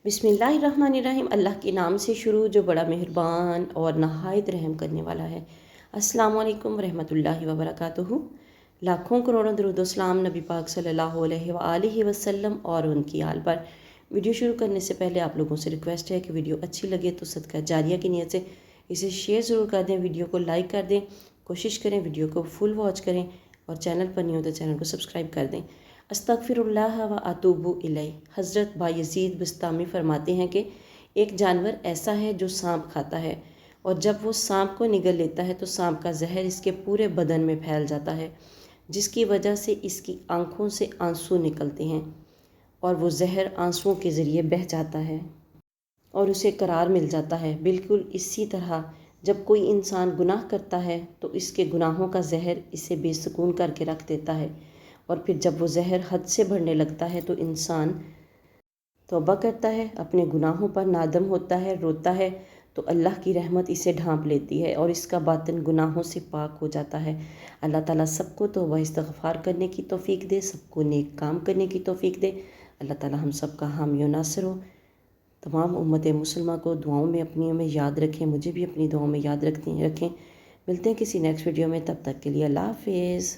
बिस्मिल्लाहिर्रहमानिर्रहीम। अल्लाह के नाम से शुरू जो बड़ा मेहरबान और नहायत रहम करने वाला है। अस्सलामु अलैकुम रहमतुल्लाहि व बरकातुहू। लाखों करोड़ों दरूद सलाम नबी पाक सल्लल्लाहु अलैहि वसल्लम और उनकी आल पर। वीडियो शुरू करने से पहले आप लोगों से रिक्वेस्ट है कि वीडियो अच्छी लगे तो सदका जारिया की नीयत से इसे शेयर ज़रूर कर दें, वीडियो को लाइक कर दें, कोशिश करें वीडियो को फुल वॉच करें और चैनल पर नहीं हो तो चैनल को सब्सक्राइब कर दें। अस्तगफिरुल्लाह व अतूबु इलैह। हज़रत बायज़ीद बिस्तामी फरमाते हैं कि एक जानवर ऐसा है जो सांप खाता है और जब वो सांप को निगल लेता है तो सांप का जहर इसके पूरे बदन में फैल जाता है, जिसकी वजह से इसकी आँखों से आंसू निकलते हैं और वो जहर आंसुओं के ज़रिए बह जाता है और उसे करार मिल जाता है। बिल्कुल इसी तरह जब कोई इंसान गुनाह करता है तो इसके गुनाहों का जहर इसे बेसुकून करके रख देता है और फिर जब वो जहर हद से बढ़ने लगता है तो इंसान तौबा करता है, अपने गुनाहों पर नादम होता है, रोता है, तो अल्लाह की रहमत इसे ढांप लेती है और इसका बातिन गुनाहों से पाक हो जाता है। अल्लाह ताला सबको तौबा इस्तग़फ़ार करने की तौफ़ीक दे, सबको नेक काम करने की तौफ़ीक दे। अल्लाह ताला हम सब का हामी व नासिर हो। तमाम उम्मत मुसलमान को दुआओं में अपनी में याद रखें, मुझे भी अपनी दुआओं में याद रखें। मिलते हैं किसी नेक्स्ट वीडियो में, तब तक के लिए अल्लाह हाफ़िज़।